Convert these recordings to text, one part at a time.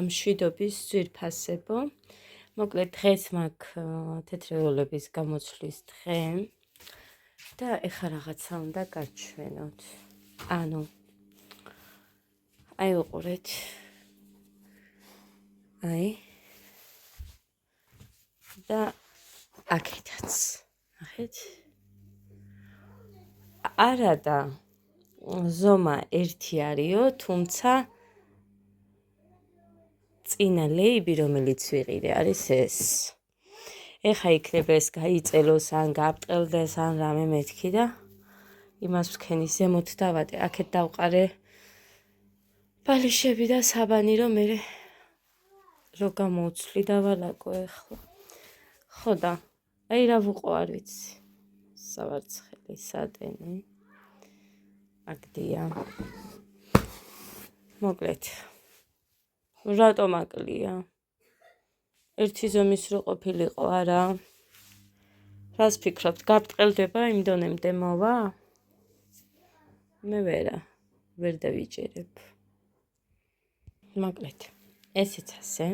მშვიდობის ძვირფასებო, მოკლედ დღეს მაქვს თეთრეულების გამოცვლის დღე და ეხლა რაღაცა უნდა გაჩვენოთ. ანუ აი უყურეთ. აი და აქეთაც. ნახეთ? არა და ზომა ერთი არისო, თუმცა წინა ლეიბი, რომელიც ვიყიდე, არის ეს. ეხა იქნება ეს გაიწელოს, ან გაბტყელდეს, ან რამე მეთქი და იმას ვქენი ზემოთ დავატე. აქეთ დავყარე ბალიშები და საბანი, რომ მე რო გამოვცვლი დავალაგო ეხლა. ხო და აი რა ვუყო არ ვიცი. სავარცხელი სადენი. აგდია. მოკლედ. რატომ აკლია? ერთი ზომის რო ყოფილიყო, არა? რას ფიქრობთ, გაბტყელდება იმ დონემდე მოვა? მე ვერ დავიჭერებ. მოკლედ, ესეც ასე.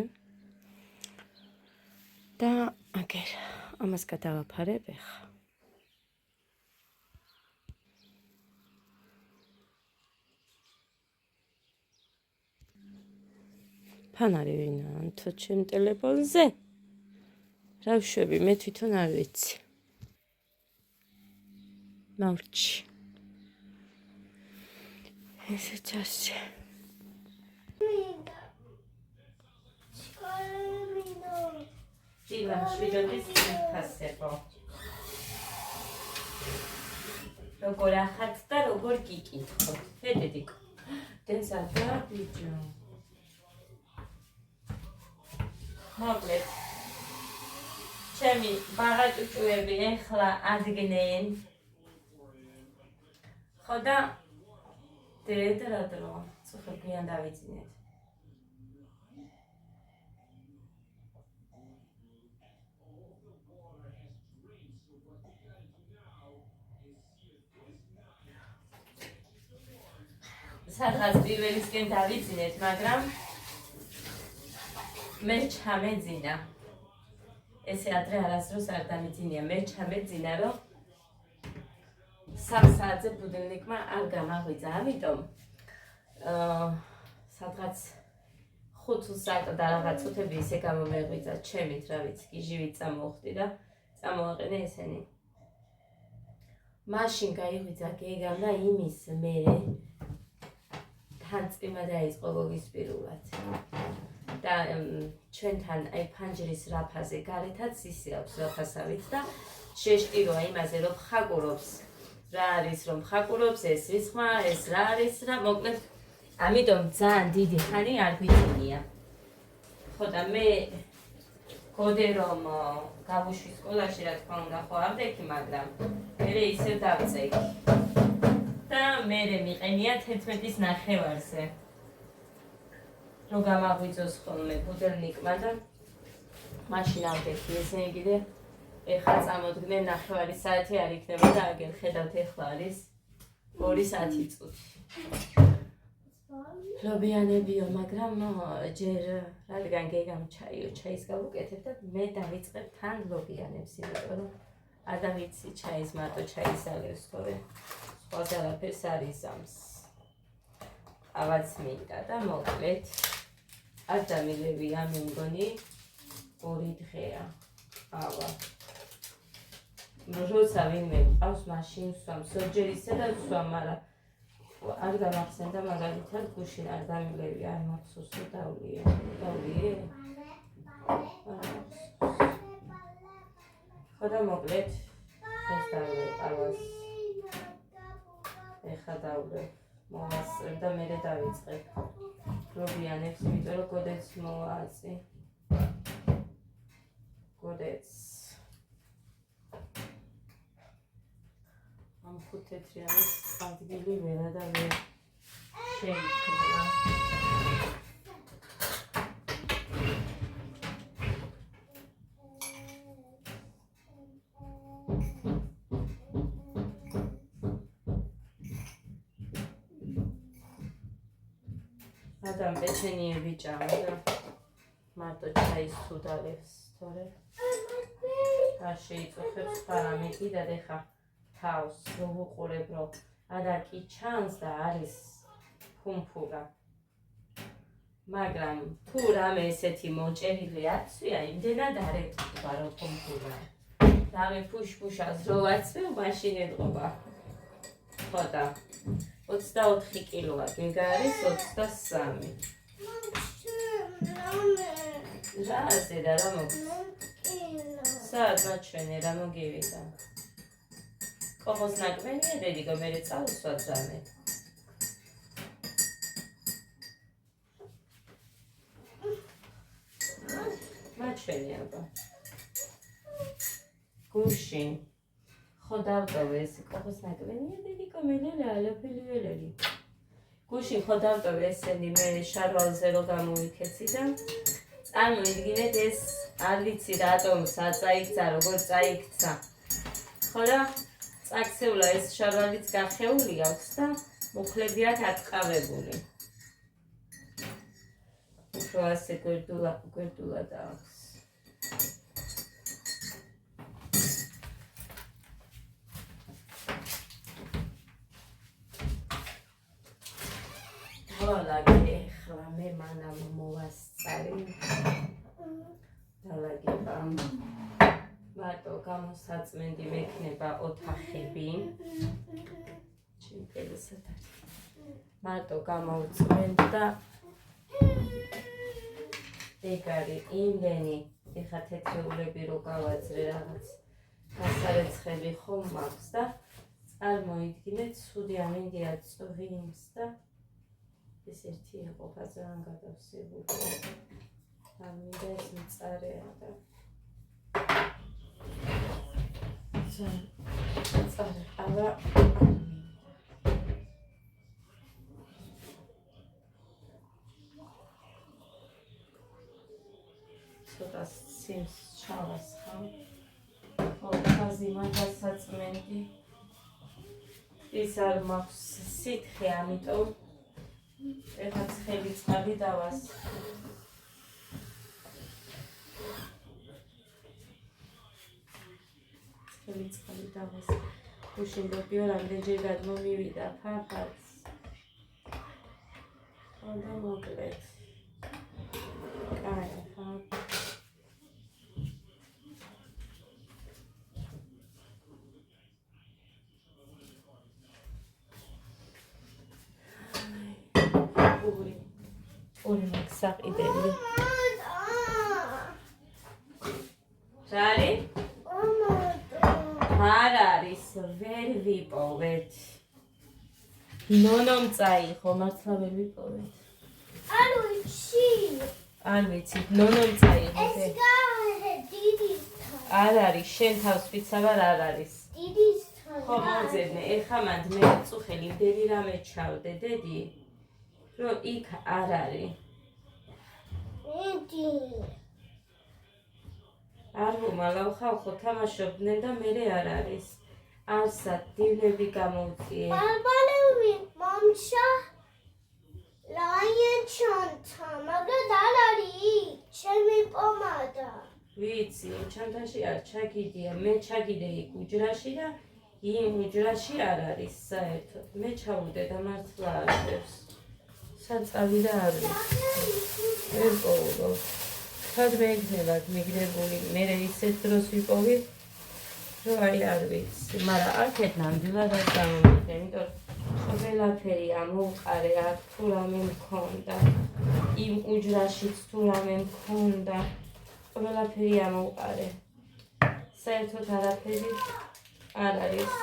და აგერ, ამას გადავაფარებ ეხლა. ფანარი ვინა თუ ჩემ ტელეფონზე? რა ვშვები, მე თვითონ არ ვიცი. მორჩი. ესეც ასე. დილა მშვიდობის ძვირფასებო. როგორ ახართ და როგორ გიკითხოთ. ფედედიკო. დეზადა ბიჭო. მოკლედ. ჩემი ბაღაჭუჭუები ეხლა ადგნენ. ხო და დედ რა დრო, წუხებიან დავიძინეთ. სადღაც პირველისკენ დავიძინეთ, მაგრამ მე ჩამეძინა. ესე ადრე არასდროს არ დამიძინია. მე ჩამეძინა, რომ 3 საათზე ბუდელნიკმა არ გამაღვიძა. ამიტომ სადღაც 5 საათი და რაღაც წუთები ისე გამომეღვიძა ჩემით, რა ვიცი, გიჟივით წამოვხდი და წამოვაყენე ესენი. მაშინ გაიღვიძა გეგამ და იმის მერე თან წვიმა დაიწყო გოგისპირულად. და ჩვენთან აი ფანჯრის რაფაზე გარეთაც ისე აქვს რაფასავით და შეშტიროა იმაზე რომ ხაკურობს. რა არის რომ ხაკურობს, ეს რისხმა, ეს რა არის რა, მოკლედ ამიტომ ძალიან დიდი ხანი არ გვიძინია. ხო და მე გოდე რომ გავუშვი სკოლაში, რა თქმა უნდა, ხო ავდექი, მაგრამ მე ისევ დავწექი. და მე მიყენია 11-ის ნახევარზე. რომ გამაღვიძოს ხოლმე ბუდელნიკმა და მაშინ ავდექი ესენი კიდე ეხლა წამოდგნენ 9 საათი არ იქნება და აგერ ხედავთ ეხლა არის 2 საათი წუთი. ლობიანებიო, მაგრამ ჯერ რადგან გეგამ ჩაის გავუკეთებ და მე დავიწყებ თან ლობიანებს, იმიტომ რომ არ დავიცი ჩაის მარტო ჩაის ალევს თორე სხვაზე არაფერს არ იზამს. ავაც მინდა და მოკლედ არ დამილევია, მე მგონი 2 დღეა. ავა. როცა ვინმე მყავს, მაშინ ვსვამ, სოჯერისა და ვსვამ, მაგრამ არ გამახსენდა მაგალითად გუშინ არ დამილევია, არ მახსოვს რომ დავლიე. ხო და მოკლედ ეს დავლიე ყავას. ეხლა დავლიე. მოვასწრებ და მერე დავიწყებ. ლობიანებს, იმიტომ რომ გოდეც მოვააწი. გოდეც. ამ ხუთეთრიანის ადგილი ვერა და ვერ შეიქმნა. Adam pečenjievi ჭამდა. მარტო ჩაის თუ დალევს, თორე არ შეიწუხებს პარამეტი და ეხა თავს ვუყურებ, რომ არა კი ჩანს და არის ფუმფურა. მაგრამ თუ რამე ესეთი მოჭერილი აცვია, იმდენად არ ეტყვა, რომ ფუმფურა. რამე ფუშფუშას რო აცვევ, მაშინ ეტყობა. ხო და 24 კილოა, გეგა არის 23. რა ზედა რა მოგვიწევს? საათ მაჩვენე რა მოგივიდა? კოხოს ნაკმენია დედიკო, მერე წავუსვათ რამე. მაჩვენე აბა. გუშინ ხო დავტოვე ეს კოხოს ნაკმენია დედიკო, მელელი ალაფილი ველელი. გუშინ ხო დავტოვე ესენი მე შარვალზე რო გამოვიქეცი და წარმოიდგინეთ ეს არ ვიცი რატომ საწაიქცა, როგორ წაიქცა. ხო და წაქცეულა ეს შარვალიც გახეული აქვს და მუხლებიათ ატყავებული. უფრო ასე გვერდულად აქვს. ლაგე ახლა მე მანამ მოვასწარი და ლაგება მარტო გამოსაწმენდი მექნება ოთახები ჩემპელსად მარტო გამოვწმენთ და ეგ არის იმდენი ეხა თეთრეულები რო გავაძრე რაღაც გასარეცხელი ხომ მაქვს და წარმოიდგინეთ ცუდი ამინდია წვიმს და ეს ერთი ეყოფა ძალიან გადავსებული. არ მინდა ეს მწარეა და მწარე არა ცოტა სიმს ჩავას ხამ. ხო, ხაზიმა დასაწმენდი. ის არ მაქვს სითხე, ამიტომ ეხლა ცხელი წყალი დავას. ცხელი წყალი დავას. გუშინ გოგიო რამდენჯერ გადმომივიდა ფაფაც. ხოდა მოკლედ. კაი, ხა. ორი მაქსაყიდელი. რა არის? არ არის, ვერ ვიპოვეთ. ნონომ წაიღო, მართლა ვერ ვიპოვეთ. არ ვიცი. არ ვიცი, ნონომ წაიღო. ეს გაhe დიდისთან. არ არის, შენ თავს ვიცავარ არ არის. დიდისთან. ხო მოძებნე, ეხა მანდ მე წუხელი იმდენი რამე ჩავდე, დედი. რომ იქ არ არის. მიდი. არ მომალავ ხალხო თამაშობდნენ და მერე არ არის. არსად დივნები გამოვწიე. ბალბალები მომშა ლაიენ ჩანთა, მაგრამ არ არის ჩემი პომადა. ვიცი, ჩანთაში არ ჩაგიდია, მე ჩაგიდე იქ უჯრაში და იმ უჯრაში არ არის საერთოდ. მე ჩავუდე და მართლა არ ხვევს. საწავი და არ ვიცი. ვერ პოულობ. სად მეიქნებათ მიგრებული, მერე ისეთ დროს ვიპოვი, რომ აი არ ვიცი. მაგრამ აქეთ ნამდვილად არ გამომიგდა, იმიტომ რომ ყველაფერი ამოვყარე, აქ თუ რამე მქონდა, იმ უჯრაშიც თუ რამე მქონდა, ყველაფერი ამოვყარე. საერთოდ არაფერი არ არის.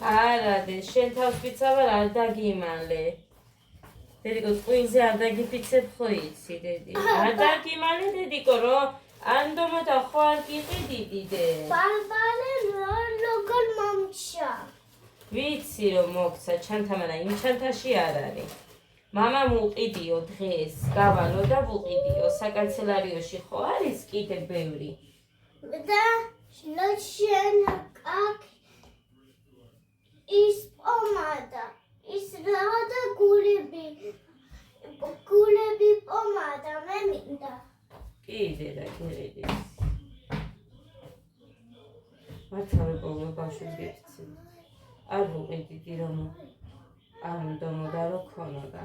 არა, შენ თავს ვიცავარ არ დაგიმალე. დედიკო, ტყვინზე არ დაგიფიცებ ხო იცი, დედი? არ დაგიმალე, დედიკო, რომ ანდომოდა ხო არ გიყიდი დიდე. ბალბალე როგორ მომშა. ვიცი რომ მოგცა ჩანთამანა, იმ ჩანთაში არ არის. მამამ უყიდიო დღეს, გავალო და ვუყიდიო. საკანცელარიოში ხო არის კიდე ბევრი. და შენ კაკ ის პომადა. ის რაღაცა გულები პომადა მე მინდა. კიდე და გერედი. მართალი პოვე ბავშვს გეფცი. არ ვუყიდიდი რომ არ მდომოდა რომ ქონოდა.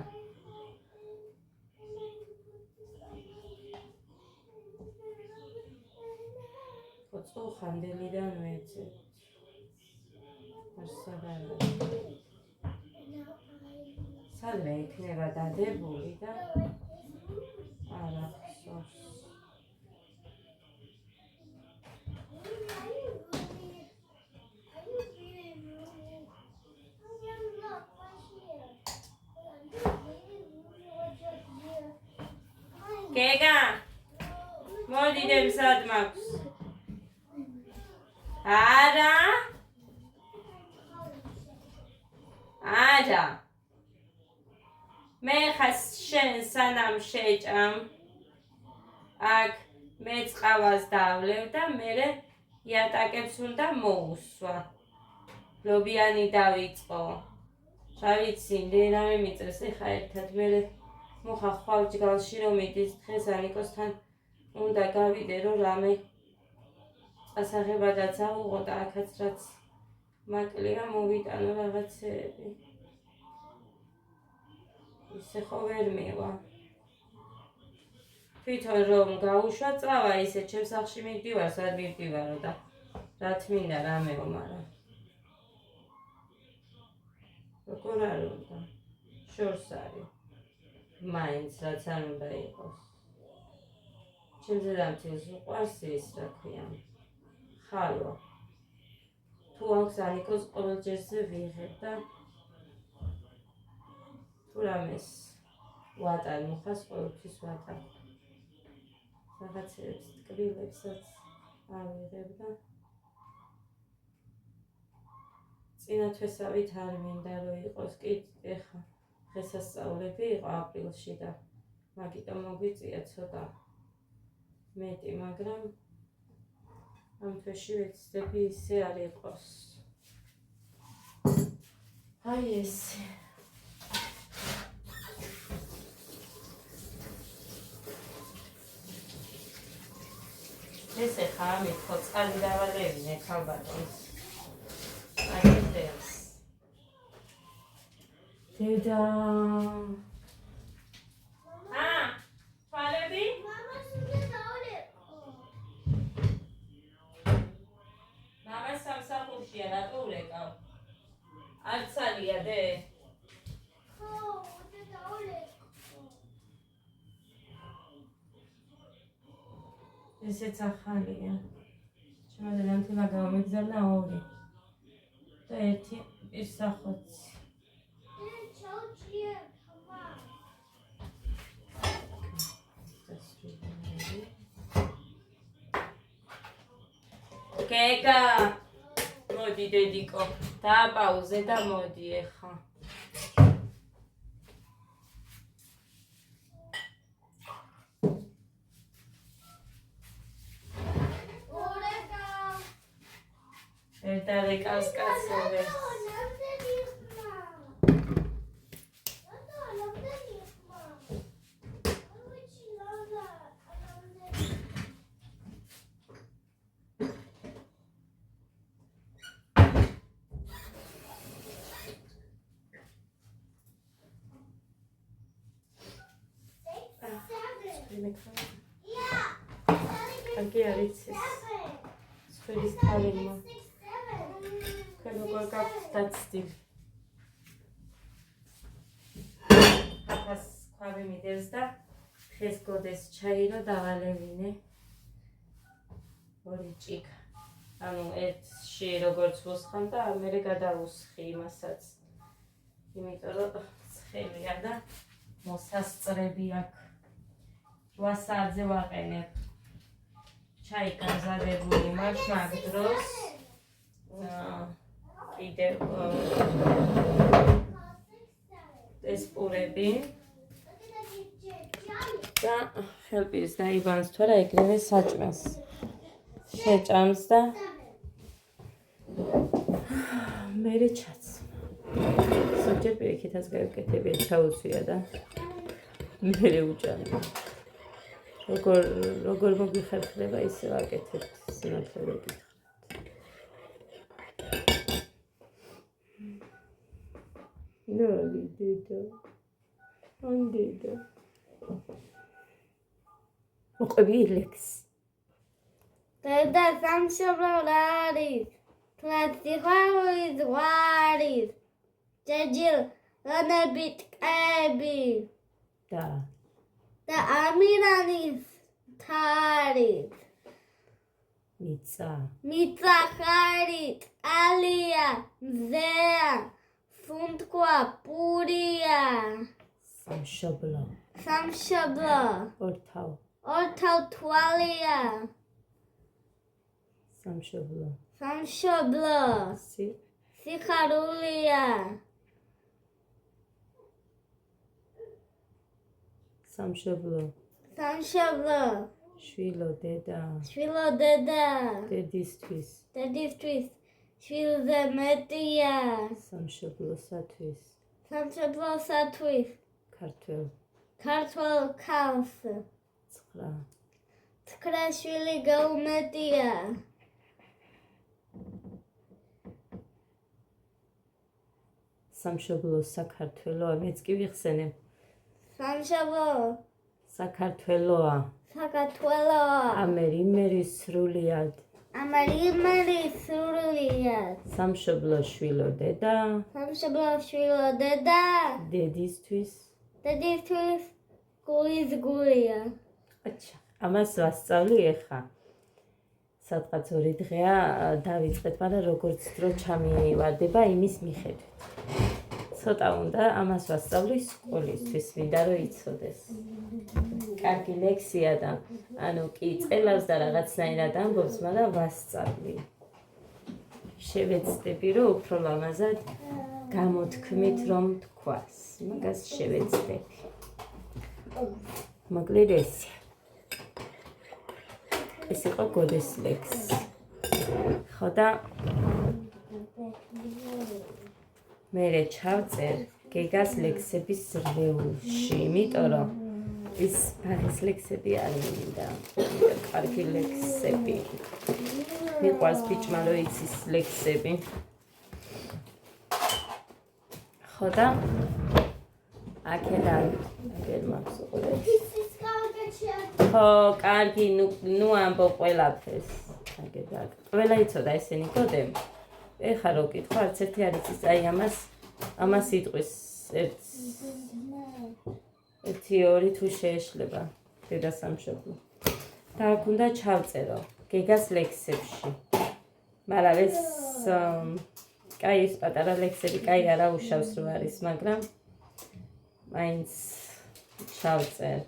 ხოწო ხანდელიდან ვეცეთ. არსაბალა. სადმე იქნება დადებული და არ ახსოვს. გეგა მოდი დემსად მაქვს. არა არა მე ხას შენ სანამ შეჭამ აქ მე წყავას დავლევ და მერე იატაკებს უნდა მოუსვა. ლობიანი დავიწყო. რა ვიცი, რამე მიწევს ეხა ერთად მერე მუხა ხვალ ჯგალში რომ მიდის დღეს ანიკოსთან უნდა გავიდე რომ რამე წასაღებადაც ავუღო და აქაც რაც მაკლია მოვიტანო რაღაცეები. ისე ხო ვერ მივა. თვითონ რომ გაუშვა წავა ისე ჩემს სახლში მივდივარ, სად მივდივარო და რაც მინდა რამეო, მაგრამ როგორ არ უნდა შორს არის მაინც რაც არ უნდა იყოს. ჩემს დედამთილს უყვარს ის რა ქვია ხალვა. თუ აქვს ანიკოს ყოველ ჯერზე ვიღებ და თუ რამეს ვატარ მუხას ყოველთვის ვატარ. რაღაცებს ტკბილებსაც ავიღებ და წინა თვესავით არ მინდა რომ იყოს კი ეხა დღესასწაულები იყო აპრილში და მაგიტომ მოგვიწია ცოტა მეტი, მაგრამ ამ თვეში ვეცდები ისე არ იყოს. აი ესე. ესე ხა ამით ხო წყალი დავალევინე ქალბატონს. აი ეს. დედა. თვალები? მამას უნდა დავალევო. მამა სამსახურშია, რატო ვლეკავ? არც არია დე. ხო, უნდა დავალევო. ესეც ახალია. ჩემო დედამთილა გამიგზავნა 2 და 1 პირსახოცი. ჩაუჭია ხმა. გეგა მოდი დედიკო დააპაუზე და მოდი ეხა. ერთა რეკავს კაცები. კარგი არის ეს. სფერის თავიმა. როგორ გაქვს დაცდი. აფას ქვავი მიდევს და დღეს გოდეს ჩაირო დავალევინე. 2 ჭიქა. ანუ ერთში როგორც ვუსხამ და მერე გადავუსხი იმასაც. იმიტომ რომ ცხელია და მოსასწრები აქვს. 8 საათზე ვაყენებ. ჩაი გამზადებული მაქვს მაგ დროს. კიდევ ეს პურები და ხელპის დაიბანს თორე ეგრევე საჭმელს შეჭამს და მერე ჩაც. ზოგჯერ პირიქითაც გაიკეთებია, ჩაუცვია და მერე უჭამი. როგორ მოგვიხერხდება, ისე ვაკეთებთ სინათლე გეკითხავთ. ნალი დედა. ანდედა. მოყვები ლექს. დედა სამშობლო რა არის? თვალწიხვაურის ზღვარის. ჯეჯილ რანებით ტყეები. და ამირანის თარით. მიწა ხარით, ალია, მზეა, სუნთქვა, პურია. სამშობლო. ორთავ თვალია. სამშობლო. სიხარულია. სამშობლო. შვილო დედა. დედისთვის. შვილზე მეტია. სამშობლოსათვის. ქართველ. ქალს. 9 შვილი გაუმეტია. სამშობლო საქართველოა, მეც კი ვიხსენე. საქართველოა. ამერი სრულიად. სამშობლო შვილო დედა. დედისთვის. გულის გულია. აჩა, ამას ვასწავლი ეხა. სადღაც 2 დღეა დავიწყეთ, მაგრამ როგორც დრო ჩამივარდება იმის მიხედვით. ცოტა უნდა ამას ვასწავლი სკოლისთვის, მინდა რომ იცოდეს. კარგი ლექსია და ანუ კი წელავს და რაღაცნაირად ამბობს, მაგრამ ვასწავლი. შევეცდები რომ უფრო ლამაზად გამოთქმით რომ თქვას. მაგას შევეცდები. მოკლედ ეს იყო გოდეს ლექსი. ხო და მე ჩავწერ გეგას ლექსების ზრდეულში, იმიტომ რომ ის ბაღის ლექსები არ მინდა. კარგი ლექსები. მიყვარს ბიჭმა რომ იცის ლექსები. ხო და აქედან აგერ მაქვს უყურე. ხო, კარგი, ნუ ამბო ყველაფერს. აგერ ყველა იცოდა ესენი გოდემ. ეხა რო კითხვა, არც ერთი არ იცის, აი ამას იტყვის 1-2 თუ შეეშლება დედა სამშობლო. და აქ უნდა ჩავწერო გეგას ლექსებში. მაგრამ ეს კაი ეს პატარა ლექსები კაი არა უშავს რო არის, მაგრამ მაინც ჩავწერ.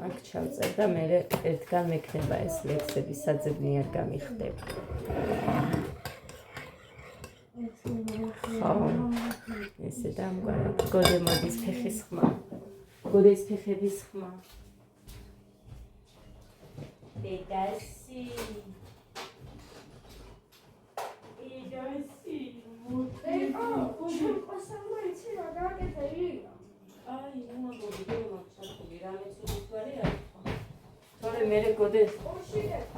აქ ჩავწერ და მე ერთგან მექნება ეს ლექსები საძებნიად გამიხდება. ხო, ესე დამგვარად. გოდე მოდის ფეხის ხმა. გოდეს ფეხების ხმა. დედასი. თორე მე გოდეს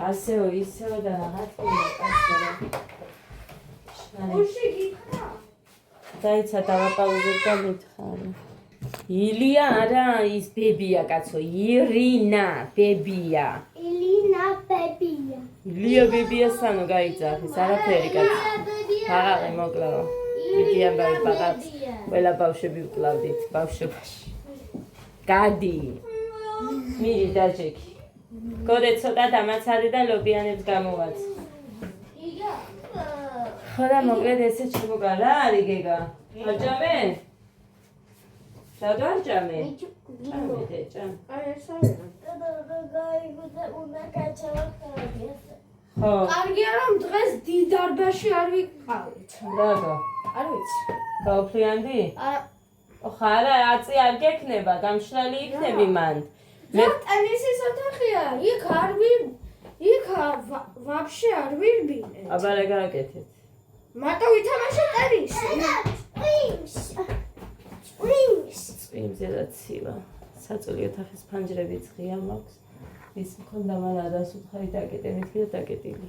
ასეო ისეო და რაღაცა ორში გითხრა? დაიცა დავაპაუზებ და მითხარი. ილია არა ის ბებია კაცო, ირინა ბებია. ილია ბებია სანო გაიძახის, არაფერი კაცო. ბაღაყი მოკლაო. დიდი ამბავი ბაღაყს ყველა ბავშვები ვკლავდით ბავშვობაში. გადი. მირი დაჟექი. გოდე ცოტა დამაცადე და ლობიანებს გამოვაც. ხო და მოკლედ ესე ჩმოგა რა არის გეგა? აჯამე? სადო აჯამე? ჭამე დეჭა. აი ეს არის. ხო. კარგია რომ დღეს დიდარბაში არ ვიყავით. რატო? არ ვიცი. გაუფრიანდი? არა. ხო არა, აწი არ გექნება, გამშრალი იქნები მან. მე ტენისის ოთახია, იქ არ იქ ვაფშე არ ვირბინე. აბა რა გააკეთეთ? მარტო ვითამაშე ტენისს. წვიმზე და ცივა. საწოლი ოთახის ფანჯრებიც ღია მაქვს. ის მქონდა მან ადას უთხარი დაკეტე მეთქი და დაკეტილი.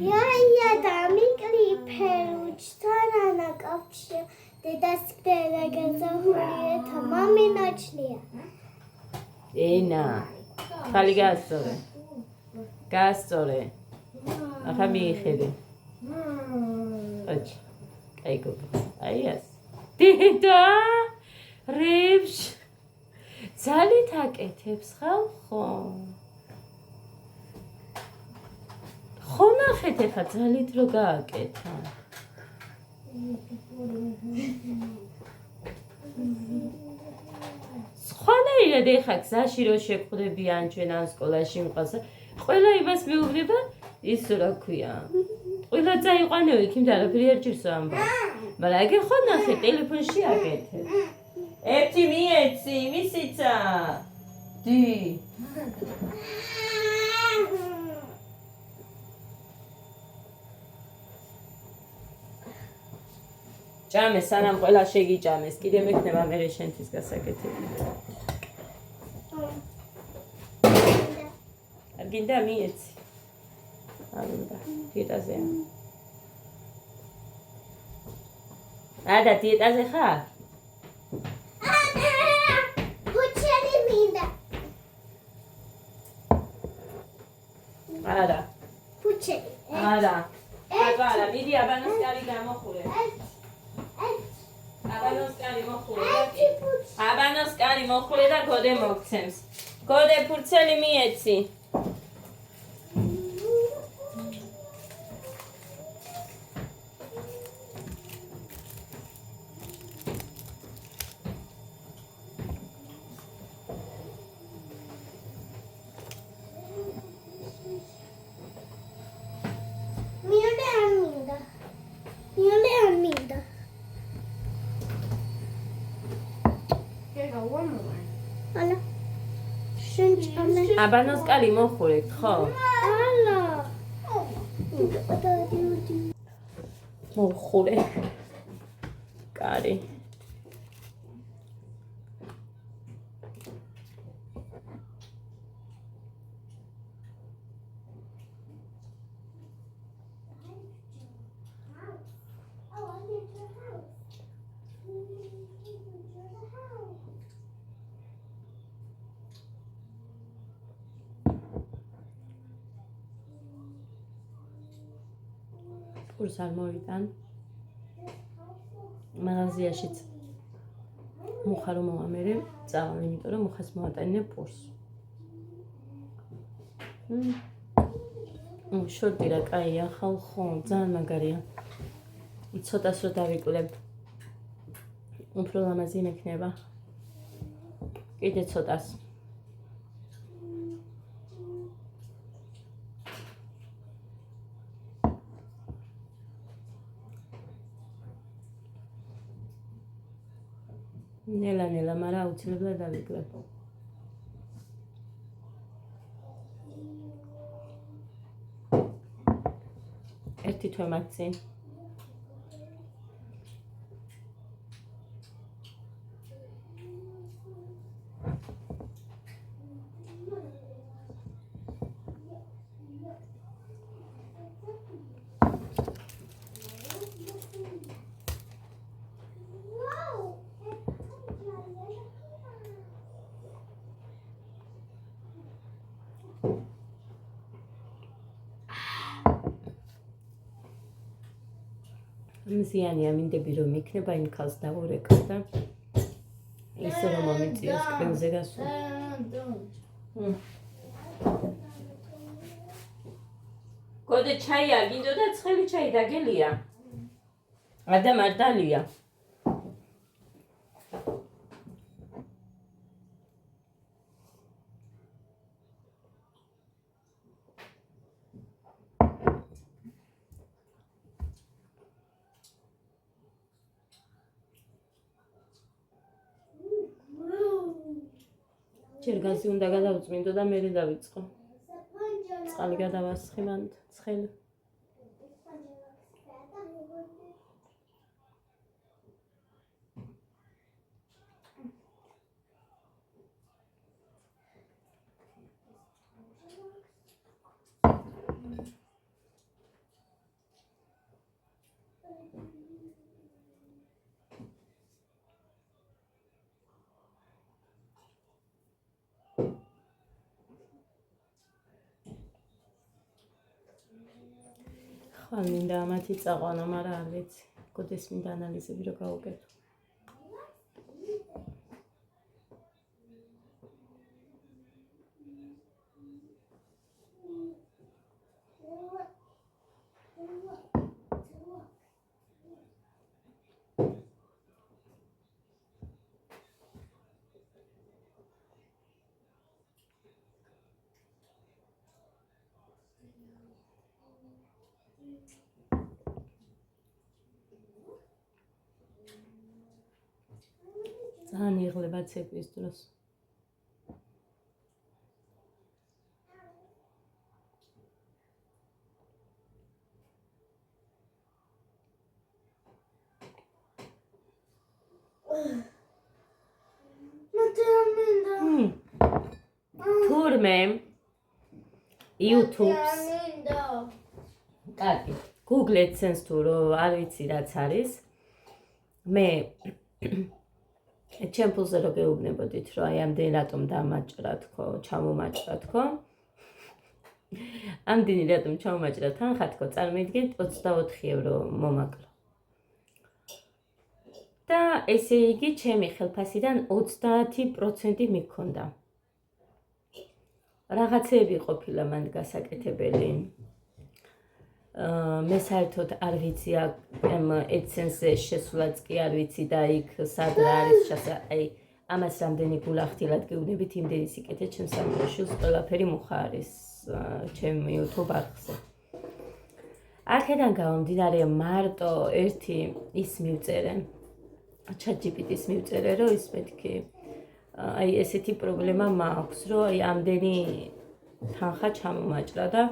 Ia დამიკლიფე უჩთან ანაკავშირ დედას გდედა გაზაჰურიეთა მამინაჩნია. ენა. ხალი გაასწორე. გაასწორე. ახლა მიიხედე. აჩ. აი გოგო. აი ეს. დედა. რებს. ძალით აკეთებს ხო? ხო ნახეთ ახლა ძალით რო გააკეთა. სხვანაირად ეხა გზაში რო შეგხვდებიან ჩვენ ან სკოლაში მყავს, ყველა იმას მეუბნება ის რა ქვია. ყველა წაიყვანო იქ იმ და არაფერი არ ჭირს ამბა. მაგრამ აგერ ხო ნახე ტელეფონში აკეთე. ერთი მიეცი, მისიცა. დი. ჭამე სანამ ყველა შეგიჭამეს, კიდე მექნება მე შენთვის გასაკეთებელი. არ გინდა მიეცი. არ უნდა, დიეტაზეა. ადა დიეტაზე ხარ? ფუჩელი მინდა. არა. ფუჩელი. არა. აბა, მიდი აბანოს კარი გამოხურე. აბანოს კარი მოხურე. აბანოს კარი მოხურე და გოდე მოგცემს. გოდე ფურცელი მიეცი. აბანოს კარი მოხურეთ, ხო? ალა. მოხურე. კარი. კურს არ მოვიტან. მაღაზიაშიც მუხა რომ მომამერე, წავალ, იმიტომ რომ მუხას მოვატანინე პურს. შორტი რა კაია, ხო, ძალიან მაგარია. ცოტას რო დავიკლებ. უფრო ლამაზი მექნება. კიდე ცოტას. ნელა, მაგრამ აუცილებლად დავიკლებ. ერთი თვე მათ წინ. მზიანია მინდები რომ იქნება იმ ქალს დავურეკავ და ისე რომ მომიწიოს კრემზე გასულ. გოდე ჩაი არ გინდოდა ცხელი ჩაი დაგელია. ადამ არ დალია. ჯერ გაზი უნდა გადავწმინდო და მე დავიწყო. წყალი გადავასხი მან ცხელი. ხვალ მინდა ამათი წაყვანო, მაგრამ არ ვიცი. გოდეს მინდა ანალიზები რო გავუკეთო. ძალიან იღლება ცეკვის დროს. თურმე YouTube-ს კარგი Google AdSense თუ არ ვიცი რაც არის მე ჩემ ფულზე რო გეუბნებოდით რომ აი ამდენი რატომ დამაჭრა თქო ჩამომაჭრა თქო ამდენი რატომ ჩამომაჭრა თანხა თქო წარმოიდგინეთ 24 евро მომაკლო და ესე იგი ჩემი ხელფასიდან 30% მიქონდა რაღაცეები ყოფილა მან გასაკეთებელი მე საერთოდ არ ვიცი ამ AdSense-ზე შესვლაც კი არ ვიცი და იქ სად არის აი ამას რამდენი გულახდილად გეუბნებით იმდენი სიკეთე ჩემს სამშვილს ყველაფერი მუხა არის ჩემ YouTube არხზე აქედან გამომდინარე მარტო ერთი ის მივწერე ChatGPT-ს მივწერე რომ ის მეთქი აი ესეთი პრობლემა მაქვს რომ აი ამდენი თანხა ჩამომაჭრა და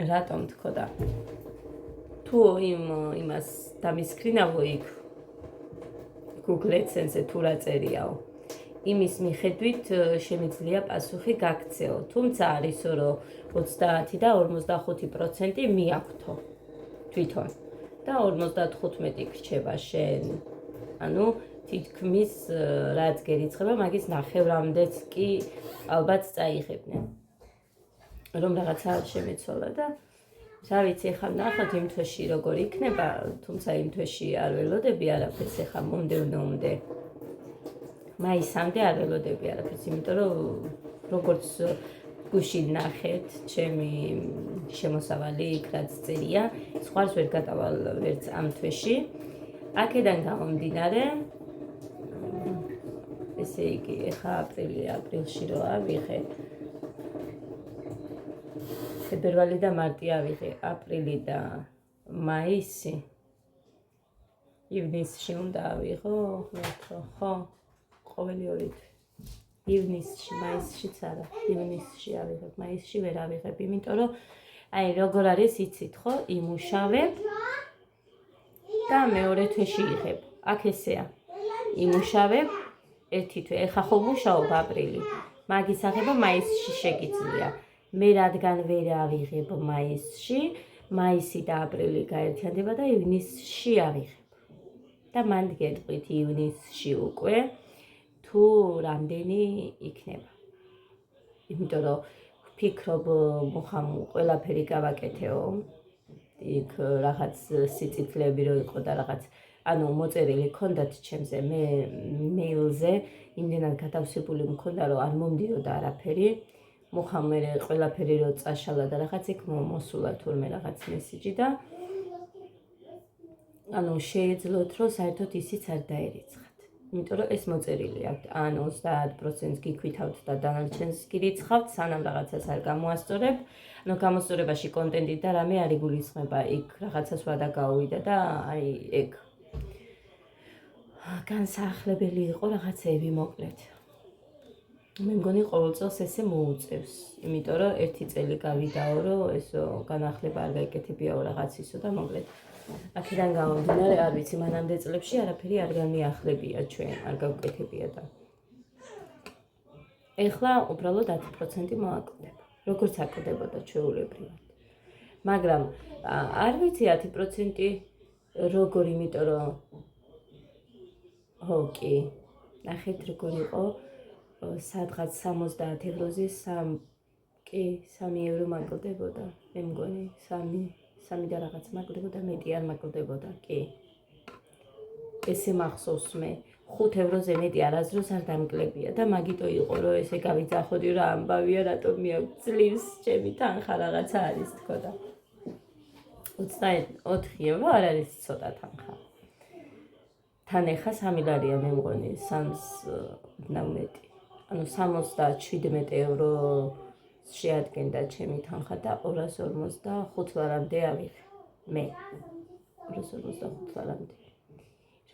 რატომ თქო და თუ იმას დამისკრინავო იქ Google AdSense-ზე თუ რა წერიაო იმის მიხედვით შემიძლია პასუხი გაქცეო თუმცა არისო რომ 30 და 45% მიაქვთო თვითონ და 55 გრჩება შენ ანუ თითქმის რაც გერიცხება მაგის ნახევრამდეც კი ალბათ წაიღებდნენ რომ რაღაცა შემეცვალა და რა ვიცი ახლა ნახოთ იმ თვეში როგორ იქნება თუმცა იმ თვეში არ ველოდები არაფერს ახლა მომდევნომდე მაისამდე არ ველოდები არაფერს იმიტომ რომ როგორც გუშინ ნახეთ ჩემი შემოსავალი იქ რაც წერია სხვას ვერ გადავალ ვერც ამ თვეში აქედან გამომდინარე ესე იგი ახლა აპრილში რო ავიღე ფებრვარი და მარტი ავიღე აპრილი და მაისი ივნისში უნდა ავიღო ხო ყოველი ორი ივნისში მაისშიც არა ივნისში ავიღებ მაისში ვერ ავიღებ იმიტომ რომ აი როგორ არის იცით ხო იმუშავებ და მეორე თვეში იღებ აქ ესეა იმუშავებ ერთი თვე ეხა ხო მუშაობ აპრილი მაგის აღება მაისში შეგიძლია მე რადგან ვერ ავიღებ მაისში მაისი და აპრილი გაერთიანდება და ივნისში ავიღებ და მანდ გეტყვით ივნისში უკვე თუ რამდენი იქნება იმიტომ რომ ვფიქრობ მოხამ ყველაფერი გავაკეთეო იქ რაღაც სიწითლეები რო იყო და რაღაც ანუ მოწერილი ქონდათ ჩემზე მე მეილზე იმდენად გადავსებული მქონდა რომ არ მომდიოდა არაფერი მოხამ მე ყველაფერი რო წაშალა და რაღაც იქ მოსულა თურმე რაღაც მესიჯი და ანუ შეეძლოთ რომ საერთოდ ისიც არ დაერიცხათ იმიტომ რომ ეს მოწერილი აქვს ან 30% გიქვითავთ და დანარჩენს გირიცხავთ სანამ რაღაცას არ გამოასწორებ ანუ გამოსწორებაში კონტენტი და რამე არ იგულისხმება იქ რაღაცას ვადა გაუვიდა და აი ეგ განსახლებელი იყო რაღაცეები მოკლედ მე მგონი ყოველ წელს ესე მოუწევს, იმიტომ რომ ერთი წელი გავიდაო, რომ ესო განახლება არ გაიკეთებიაო რაღაცისო და მოკლედ. აქედან გამომდინარე, არ ვიცი, მანამდე წლებში არაფერი არ განმიახლებია ჩვენ, არ გავკეთებია და. ეხლა უბრალოდ 10% მოაკლდება. როგორც აკლდებოდა ჩვეულებრივად. მაგრამ არ ვიცი 10% როგორ, იმიტომ რომ ხო კი, ნახეთ როგორ იყო სადღაც 70 ევროზე 3 евро მაკლდებოდა. მე მგონი 3 და რაღაც მაკლდებოდა, მეტი არ მაკლდებოდა, კი. ესე მახსოვს მე. 5 ევროზე მეტი არასდროს არ დამკლებია და მაგიტო იყო რომ ესე გავიძახოდი რა ამბავია რატომ მიაქვს ძლივს ჩემი თანხა რაღაცა არის თქო და 24 евро არ არის ცოტა თანხა. თან ეხა 3 ლარია მე მგონი 3-ს ნამეტი. ანუ 77 евро შეადგენდა ჩემი თანხა და 245 ლარამდე ავიღე მე. 245 ლარამდე.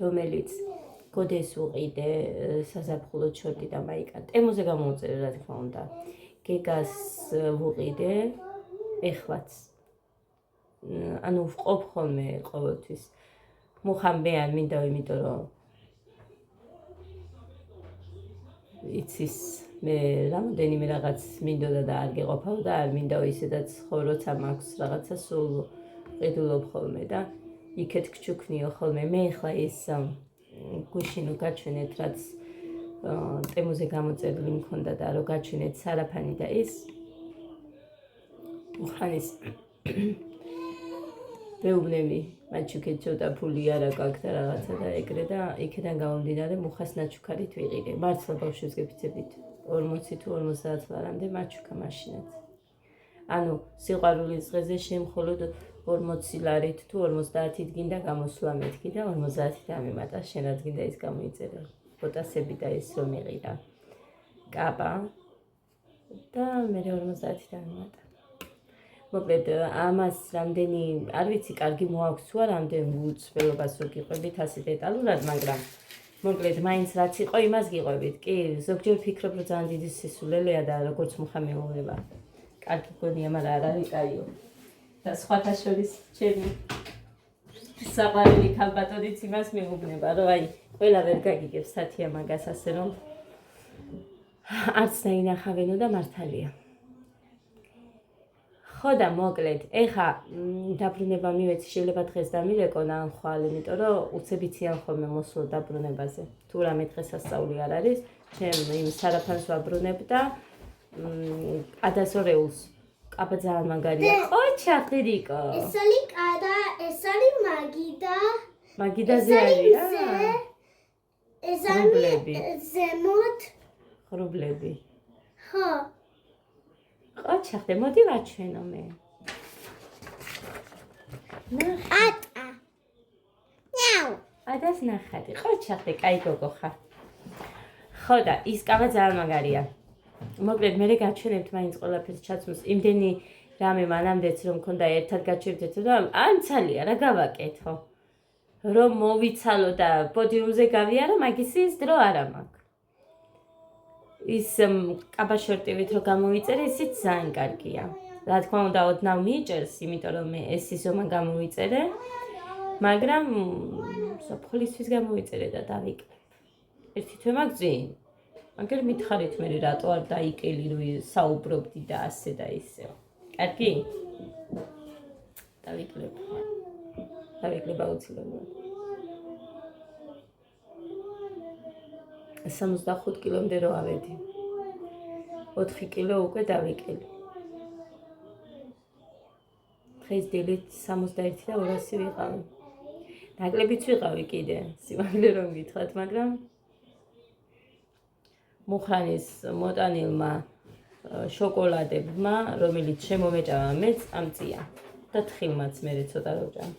რომელიც გოდეს უყიდე საზაფხულო ჩორტი და მაიკა. ტემოზე გამოვწერე რა თქმა უნდა. გეგას ვუყიდე ეხლაც. ანუ ვყოფ ხოლმე ყოველთვის. მუხამ მე არ მინდა, იმიტომ რომ იცის მე რამოდენიმე რაღაც მინდოდა და არ გეყოფავ და არ მინდა ისედაც ხო როცა მაქვს რაღაცა სულ ყიდულობ ხოლმე და იქეთ გჩუქნიო ხოლმე. მე ეხლა ის გუშინო გაჩვენეთ რაც ტემოზე გამოწერილი მქონდა და რომ გაჩვენეთ სარაფანი და ის უხანის მეუბნები მაჩუქეთ ცოტა ფული არა გაქვს და რაღაცა და ეგრე და იქიდან გამომდინარე მუხას ნაჩუქარით ვიყიდე. მართლა ბავშვებს გეფიცებდით 40 თუ 50 ლარამდე მაჩუქა მაშინაც. ანუ სიყვარულის დღეზე შემხოლოდ 40 ლარით თუ 50-ით გინდა გამოსვლა მეთქი და 50-ით დამემატა, შენაც გინდა ის გამოიწერა. პოტასები და ის რომ იყიდა. კაბა და მე 50-ით დამემატა. მოკლედ ამას რამდენი, არ ვიცი, კარგი მოაქვს თუ არა, რამდენ უცვლელობას რო გიყვებით ასე დეტალურად, მაგრამ მოკლედ მაინც რაც იყო, იმას გიყვებით. კი, ზოგჯერ ვფიქრობ, რომ ძალიან დიდი სისულელეა და როგორც მუხა მეუბნება. კარგი გონია, მაგრამ არ არის კაიო. და სხვათა შორის ჩემი საყვარელი ქალბატონიც იმას მეუბნება, რომ აი, ყველა ვერ გაგიგებს სათია მაგას ასე რომ არც დაინახავენო და მართალია. ხო და მოკლედ, ეხა დაბრუნება მივეცი, შეიძლება დღეს დამილეკონ ან ხვალ, იმიტომ რომ უცებიციან ხოლმე მოსვლა დაბრუნებაზე. თუ რამე დღესასწაული არ არის, ჩემ იმ სარაფანს ვაბრუნებ და ადასორეულს. კაბა ძალიან მაგარია. ოჩა ხერიკო. ეს არის კადა, ეს არის მაგიდა. მაგიდაზე არის. ეს არის ზემოთ. ხრუბლები. ხო. ოჩა ხე, მოდი ვაჩვენო მე. ატა. ნაუ. ადას ნახატი. ოჩა ხე, კაი გოგო ხარ. ხო და ის კაბა ძალიან მაგარია. მოკლედ მე გაჩვენებთ მაინც ყველაფერს ჩაცმოს. იმდენი რამე მანამდეც რომ მქონდა ერთად გაჩვენებთ და ანცალია რა გავაკეთო. რომ მოვიცალო და პოდიუმზე გავიარო, მაგის ის დრო არა მაქვს. ის კაბაშორტივით რო გამოვიწერე, ისიც ძალიან კარგია. რა თქმა უნდა, ოდნავ მიიჭერს, იმიტომ რომ მე ეს იზომა გამოვიწერე, მაგრამ საფხოლისთვის გამოვიწერე და დავიკლებ. ერთი თვე მაგძინ. მაგერ მითხარით მე რატო არ დაიკელი რომ საუბრობდი და ასე და ისე. კარგი? დავიკლებ. დავიკლებ აუცილებლად. 65 კილომდე რო ავედი. 4 კილო უკვე დავიკელი. დღეს დილით 61 და 200 ვიყავი. ნაკლებიც ვიყავი კიდე, სიმართლე რომ გითხრათ, მაგრამ მუხრანის მოტანილმა შოკოლადებმა, რომელიც შემომეჭამა მეც ამწია და თხილმაც მე ცოტა როჭამ.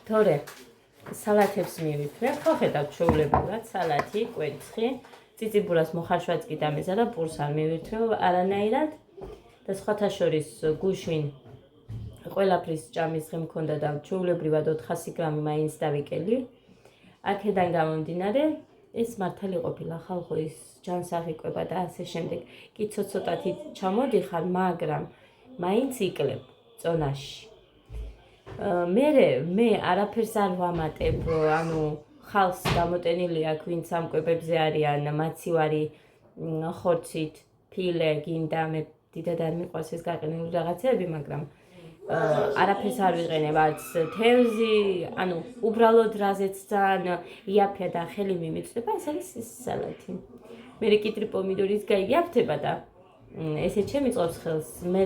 თორე სალათებს მივიფრე, ხო ხედავთ ჩვეულებურად, სალათი, კვერცხი, წიწიბურას მოხარშვაც კი დამეზა და პურს არ მივირთვევ არანაირად და სხვათა შორის გუშინ ყველაფრის ჭამის დღე მქონდა და ჩვეულებრივად 400 გრამი მაინც დავიკელი. აქედან გამომდინარე, ეს მართალი ყოფილა ხალხო ის ჯანსაღი კვება და ასე შემდეგ. კი ცოტათი ჩამოდიხარ, მაგრამ მაინც იკლებ წონაში. მე არაფერს არ ვამატებ, ანუ ხალხს გამოტენილი აქვს, ვინც ამ კვებებზე არიან, მაცივარი ხორცით, ფილე, გინდა, მე დიდად არ მიყვარს ეს გაყინული რაღაცები, მაგრამ არაფერს არ ვიყენებ, არც თევზი, ანუ უბრალოდ რაზეც ძალიან იაფია და ხელი მიმიწვდება, ეს არის ეს სალათი. მე კიტრი პომიდორის გაიგიაფთება და ესე ჩემიწყობს ხელს. მე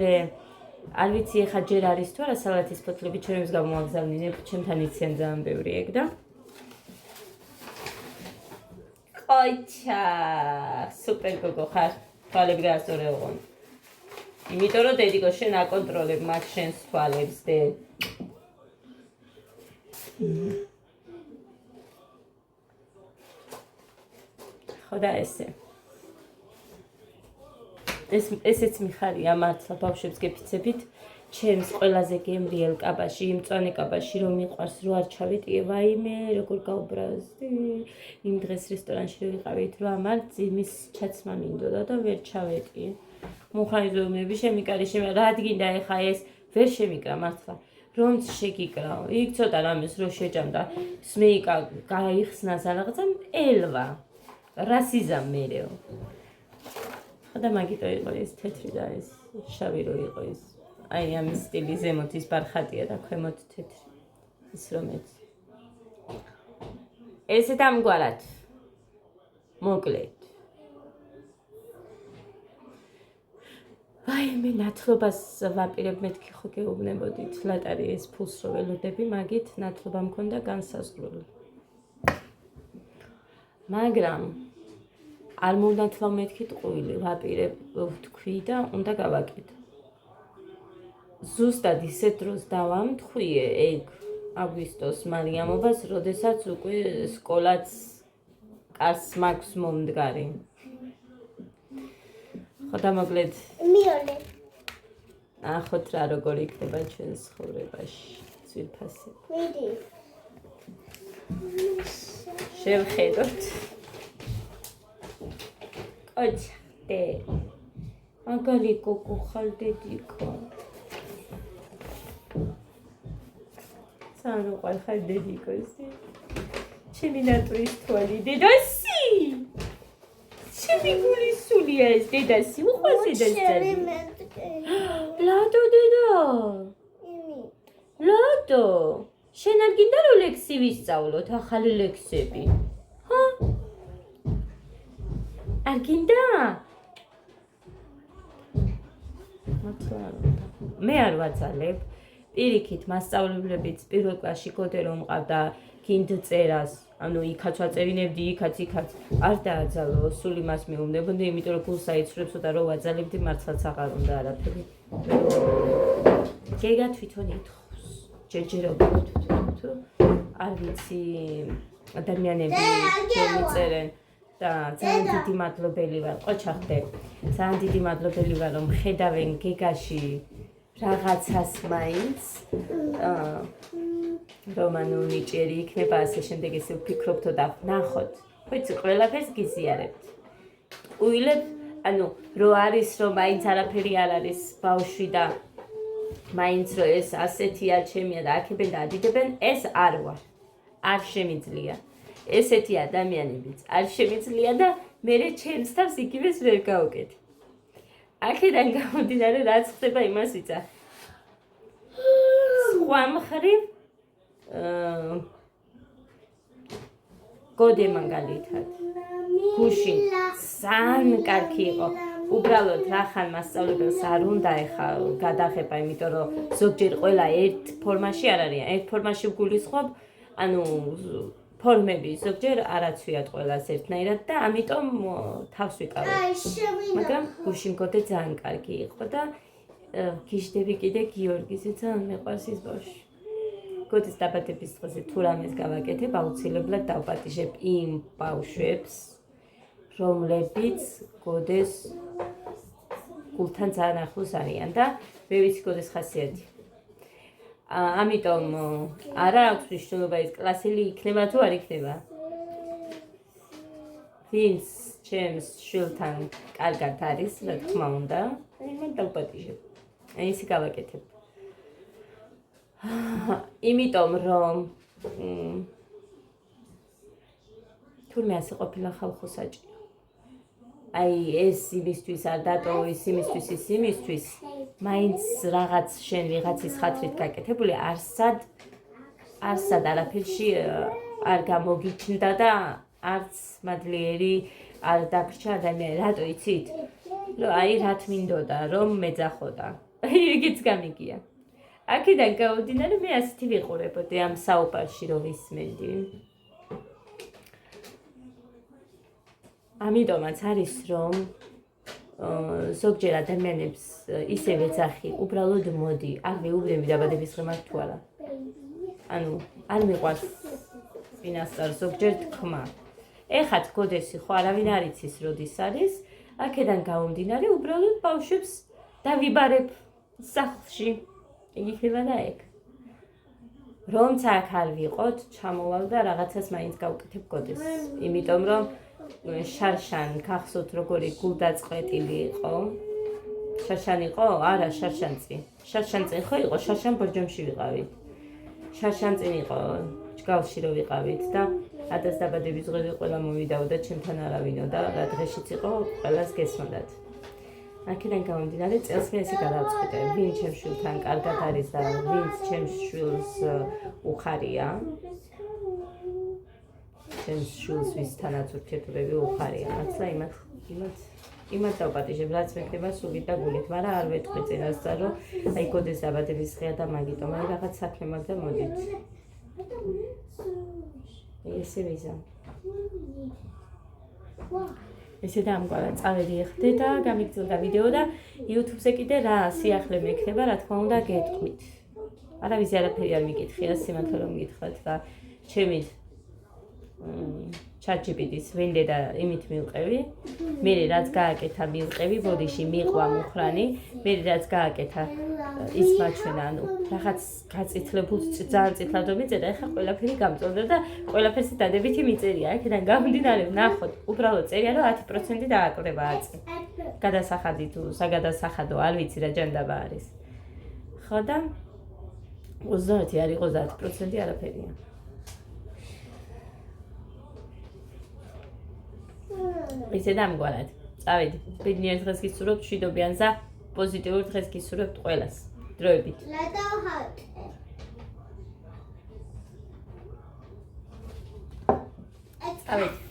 არ ვიცი ეხა ჯერ არის თუ არა სალათის ფოთლები ჩემს გამომაგზავნინებ, ჩემთან იციან ძალიან ბევრი ეგ და ყოჩა, სუპერ გოგო ხარ, თვალები გაასწორე ოღონ. იმიტომ რომ დედიკო შენ აკონტროლებ მათ შენს თვალებს დე. ხო და ესეც მიხარია მართლა ბავშვებს გეფიცებით ჩემს ყველაზე გემრიელ კაბაში, იმ მწვანე კაბაში რომ მიყვარს რო არ ჩავეტიე, ვაიმე როგორ გავბრაზდი. იმ დღეს რესტორანში რო ვიყავით, რა ამარ ძიმის ჩაცმა მინდოდა და ვერ ჩავეტიე. მუხაიზომები შემიკარიშე, რა ადგინდა ეხა ეს ვერ შემიკრა მართლა. რომც შეგიკრაო. იქ ცოტა რამეს რო შეჭამდა, სმეიკა გაიხსნა რაღაცა ელვა. რასიზამ მერეო. ხოდა მაგიტო იყო ეს თეთრი და ეს შავი რო იყო ეს. აი ამის სტილი ზემოთ ის ბარხატია და ქვემოთ თეთრი. ის რომეც. ესე დამგვარად. მოკლედ. აი მე ნათლობას ვაპირებ მეთქი ხო გეუბნებოდით ლატარი ეს ფულს რო ველოდები მაგით ნათლობა მქონდა განსაზღვრული. მაგრამ არ მომნათლავ მეთქით ყვილი ვაპირებ ვთქვი და უნდა გავაკეთო. ზუსტად ისეთ დროს დავამთხვიე ეგ აგვისტოს მარიამობას, როდესაც უკვე სკოლაც კარს მაქვს მომდგარი. ხო და მოკლედ მიონე. ნახოთ რა როგორ იქნება ჩვენს ცხოვრებაში ძვირფასი. მიდი. შევხედოთ. ოჩხდე. მაგალი კოკო ხალდედიკო. სანუ ყალხალ დედიკო ისი. ჩემი ნატურის თვალი დედასი. ჩემი გული სულია ეს დედასი, უყვარს დედასი. ლადო დედა. ლადო. შენ არ გინდა რომ ლექსი ვისწავლოთ, ახალი ლექსები? ჰა? არ გინდა? მე არ ვაძალებ. პირიქით მასწავლებლებიც პირველ კლასში გოდე რომ მყავდა გინდ წერას, ანუ იქაც ვაწერინებდი, იქაც არ დააძალო, სულ იმას მეუბნებოდი, იმიტომ რომ გულს აიცრებს და რომ ვაძალებდი მართლაც აღარ უნდა არაფერი. გეგა თვითონ ითხოვს. ჯერჯერობით თუ არ ვიცი ადამიანები მიწერენ და ძალიან დიდი მადლობელი ვარ, ყოჩახდე. ძალიან დიდი მადლობელი ვარ რომ ხედავენ გეგაში რაღაცას მაინც რომანულ ნიჭიერი იქნება ასე შემდეგ ესე ვფიქრობთო და ნახოთ. ვიცი ყველაფერს გიზიარებთ. უილებ, ანუ რო არის რომ მაინც არაფერი არ არის ბავშვი და მაინც რო ეს ასეთია ჩემია და აქებენ და ადიდებენ, ეს არ ვარ. არ შემიძლია. ესეთი ადამიანებიც არ შემიძლია და მე ჩემს თავს იგივეს ვერ გავუკეთე. აქედან გამომდინარე რაც ხდება იმას ვიცა. სხვა მხრივ გოდე მაგალითად გუშინ ძალიან კარგი იყო. უბრალოდ რახან მასწავლებელს არ უნდა ეხა გადაღება, იმიტომ რომ ზოგჯერ ყველა ერთ ფორმაში არ არიან. ერთ ფორმაში ვგულისხმობ, ანუ ფორმები ზოგჯერ არაცვიათ ყველას ერთნაირად და ამიტომ თავს ვიკავებ. მაგრამ გუშინ გოდე ძალიან კარგი იყო და გიждები კიდე გიორგიზე ძალიან მეყვარს ის ბავშვი. გოდის დაბადების დღეზე თუ რამეს გავაკეთებ, აუცილებლად დავპატიჟებ იმ ბავშვებს, რომლებიც გოდეს გულთან ძალიან ახლოს არიან და მე ვიცი გოდეს ხასიათი. ამიტომ არა აქვს მნიშვნელობა ის კლასელი იქნება თუ არ იქნება. ვინც ჩემს შვილთან კარგად არის, რა თქმა უნდა, მან დავპატიჟებ. ისე გავაკეთებ. იმიტომ რომ თურმე ასე ყოფილა ხალხო საჭირო. აი ეს იმისთვის არ დატო, ის იმისთვის, მაინც რაღაც შენ ვიღაცის ხათრით გაკეთებული არსად არაფერში არ გამოგიჩნდა და არც მადლიერი არ დაგრჩა ადამიანი. რატო იცით? რომ აი რათ მინდოდა რომ მეძახოდა. იგიც გამიგია. აქედან გამომდინარე მე ასეთი ვიყურებოდი ამ საუბარში რომ ვისმენდი. ამიტომაც არის რომ ზოგჯერ ადამიანებს ისე ვეძახი, უბრალოდ მოდი, არ ვეუბნები დაბადების დღემდე თუ არა. ანუ არ მიყვარს წინასწარ ზოგჯერ თქმა. ეხა თქოდესი ხო არავინ არ იცის როდის არის, აქედან გამომდინარე უბრალოდ ბავშვებს დავიბარებ სახლში. იგი ხდება და ეგ. რომც აქ არ ვიყოთ, ჩამოვალ და რაღაცას მაინც გავკეთებ გოდეს. იმიტომ რომ შარშან გახსოვთ როგორი გულდაწყვეტილი იყო. შარშან იყო? არა, შარშანწი. შარშანწი ხო იყო? შარშან ბორჯომში ვიყავით. შარშანწი იყო, ჯგალში რო ვიყავით და ადას დაბადების დღეზე ყველა მოვიდაოდა, ჩემთან არავინო და რა დღეშიც იყო, ყველას გესმოდათ. აქედან გამომდინარე წელს მე ესე გადავწყვიტე, ვინ ჩემს შვილთან კარგად არის და ვინც ჩემს შვილს უხარია. ჩემს შვილს ვისთანაც ურთიერთობები უხარია. მართლა იმათ დავპატიჟებ, რაც მექნება სულით და გულით, მაგრამ არ ვეთქვი წინასწარ, რომ აი გოდეს დაბადების დღეა და მაგიტომ აი რაღაც საქმე მაქვს და მოდით. ესე ვიზა. ესე დამგვარა წავედი ეხდე და გამიგრძელდა ვიდეო და YouTube-ზე კიდე რა სიახლე მექნება, რა თქმა უნდა გეტყვით. არავის არაფერი არ მიკითხია, სიმართლე რომ მითხრათ და ჩემი ChatGPT-ს ვენდე და იმით მივყევი. მე რაც გააკეთა მივყევი, ბოდიში მიყვა მუხრანი, მე რაც გააკეთა ის მაჩვენა, ანუ რაღაც გაწითლებულს ძალიან წითლად მიწედა, ეხლა ყველაფერი გამწონდა და ყველაფერს დადებითი მიწერია. აქედან გამომდინარე, ნახოთ, უბრალოდ წერია, რომ 10% დააკრება აწი. გადასახადი თუ საგადასახადო, არ ვიცი რა ჯანდაბა არის. ხო და 30 არ იყოს 10% არაფერია. ისე დამგვარად. წავედი. ბედნიერ დღეს გისურვებთ, მშვიდობიან და პოზიტიურ დღეს გისურვებთ ყველას. დროებით. წავედი.